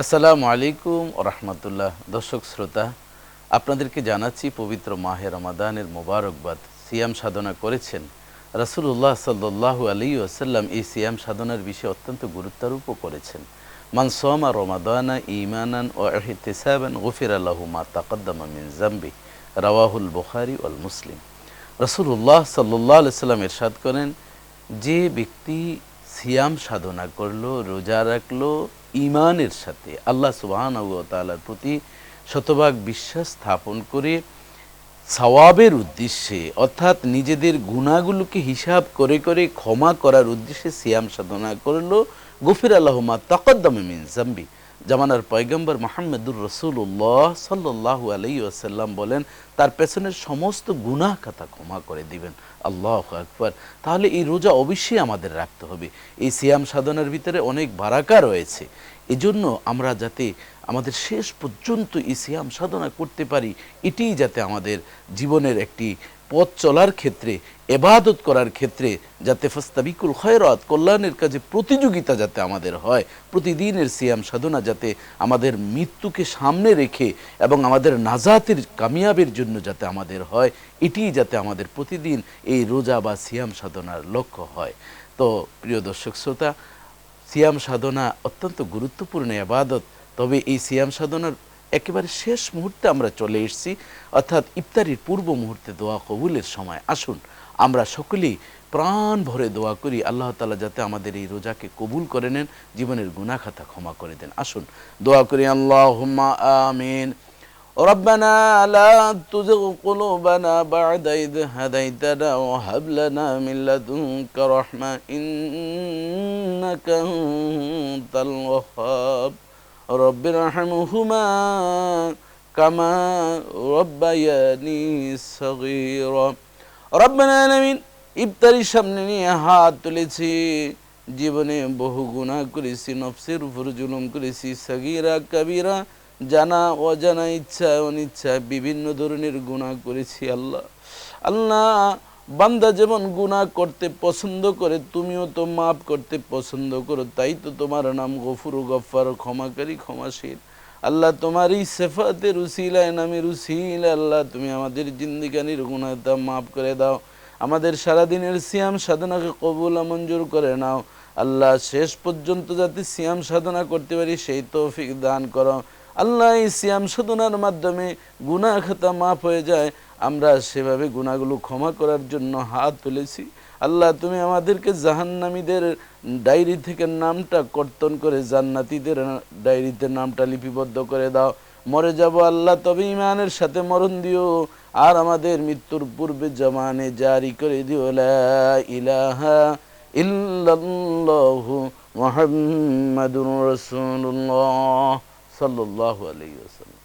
আসসালামু আলাইকুম ওয়া রাহমাতুল্লাহ। দর্শক শ্রোতা, আপনাদেরকে জানাচ্ছি পবিত্র মাহে রমাদানের মোবারকবাদ। সিয়াম সাধনা করেছেন। রাসূলুল্লাহ সাল্লাল্লাহু আলাইহি ওয়াসাল্লাম এই সিয়াম সাধনার বিষয়ে অত্যন্ত গুরুত্বারোপও করেছেন। মান সামা রমাদানা ঈমানান ওয়া ইহতিসাবান গুফিরা লাহু মা তাকদ্দামা মিন যামবি। রাওয়াহুল বুখারী ওয়াল মুসলিম। রাসূলুল্লাহ সাল্লাল্লাহু আলাইহি সাল্লাম ইরশাদ করেন, যে ব্যক্তি সিয়াম সাধনা করলো, রোজা রাখলো ঈমানের সাথে, আল্লাহ সুবহানাহু ওয়া তাআলার প্রতি শতভাগ বিশ্বাস স্থাপন করে সওয়াবের উদ্দেশ্যে, অর্থাৎ নিজেদের গুনাহগুলোকে হিসাব করে করে ক্ষমা করার উদ্দেশ্যে সিয়াম সাধনা করলো, গুফিরা লাহু মা তাকদ্দামা মিন যামবি। জামানার পয়গম্বর মুহাম্মদুর রাসূলুল্লাহ সাল্লাল্লাহু আলাইহি ওয়াসাল্লাম বলেন, তার পেছনের সমস্ত গুনাহ খাতা ক্ষমা করে দিবেন। আল্লাহু আকবার। তাহলে এই রোজা অবশ্যই আমাদের রাখতে হবে। এই সিয়াম সাধনার ভিতরে অনেক বারাকা রয়েছে। এজন্য আমরা যাতে আমাদের শেষ পর্যন্ত এই সিয়াম সাধনা করতে পারি, এটিই যাতে আমাদের জীবনের একটি পথ চলার ক্ষেত্রে, ইবাদত করার ক্ষেত্রে যাতে ফাস্তাবিকুল খায়রাত, কল্যাণের কাজে প্রতিযোগিতা যাতে আমাদের হয়, প্রতিদিনের সিয়াম সাধনা যাতে আমাদের মৃত্যুকে সামনে রেখে এবং আমাদের নাজাতের কামিয়াবের জন্য যাতে আমাদের হয়, এটিই যাতে আমাদের প্রতিদিন এই রোজা বা সিয়াম সাধনার লক্ষ্য হয়। তো প্রিয় দর্শক শ্রোতা, সিয়াম সাধনা অত্যন্ত গুরুত্বপূর্ণ ইবাদত। তবে এই সিয়াম সাধনার একেবারে শেষ মুহূর্তে আমরা চলে এসেছি, অর্থাৎ ইফতারির পূর্ব মুহূর্তে দোয়া কবুলের সময়। আসুন আমরা সকলেই প্রাণ ভরে দোয়া করি, আল্লাহ তাআলা যাতে আমাদের এই রোজাকে কবুল করে নেন, জীবনের গুনাহ খাতা ক্ষমা করে দেন। আসুন দোয়া করি, আল্লাহুম্মা আমিন। ربنا لا تزغ قلوبنا بعد إذ هديتنا وهب لنا من لدنك رحمة إنك أنت الوهاب رب ارحمهما كما ربياني صغيرا ربنا আলামিন। ইফতারির সামনে নিয়ে হাত তুলেছি, জীবনে বহু গুনাহ করেছি, নফসের উপর জুলুম করেছি, সগীরা কবিরা, জানা অজানা, ইচ্ছা অনিচ্ছা বিভিন্ন ধরনের গুনাহ করেছি। আল্লাহ আল্লাহ, বান্দা যেমন গুনাহ করতে পছন্দ করে, তুমিও তো মাফ করতে পছন্দ করো, তাই তো তোমার নাম গফুর গফ্ফার, ক্ষমাকারী ক্ষমাশীল। আল্লাহ, তোমার এই সিফাতের উসিলায়, নামের উসিলায় আল্লাহ তুমি আমাদের জিন্দেগানির গুনাহটা মাফ করে দাও, আমাদের সারাদিনের সিয়াম সাধনাকে কবুল মঞ্জুর করে নাও। আল্লাহ, শেষ পর্যন্ত যাতে সিয়াম সাধনা করতে পারি সেই তৌফিক দান করো। আল্লাহ, এই সিয়াম সাধনার মাধ্যমে গুনাহ খাতা মাফ হয়ে যায়, আমরা সেভাবে গুনাহগুলো ক্ষমা করার জন্য হাত তুলেছি। আল্লাহ, তুমি আমাদেরকে জাহান্নামীদের ডায়েরি থেকে নামটা কর্তন করে জান্নাতীদের ডায়েরিতে নামটা লিপিবদ্ধ করে দাও। মরে যাব আল্লাহ, তবে ঈমানের সাথে মরণ দিও, আর আমাদের মৃত্যুর পূর্বে জমানে জারি করে দিও লা ইলাহা ইল্লাল্লাহু মুহাম্মাদুর রাসূলুল্লাহ সাল্লাল্লাহু আলাইহি ওয়াসাল্লাম।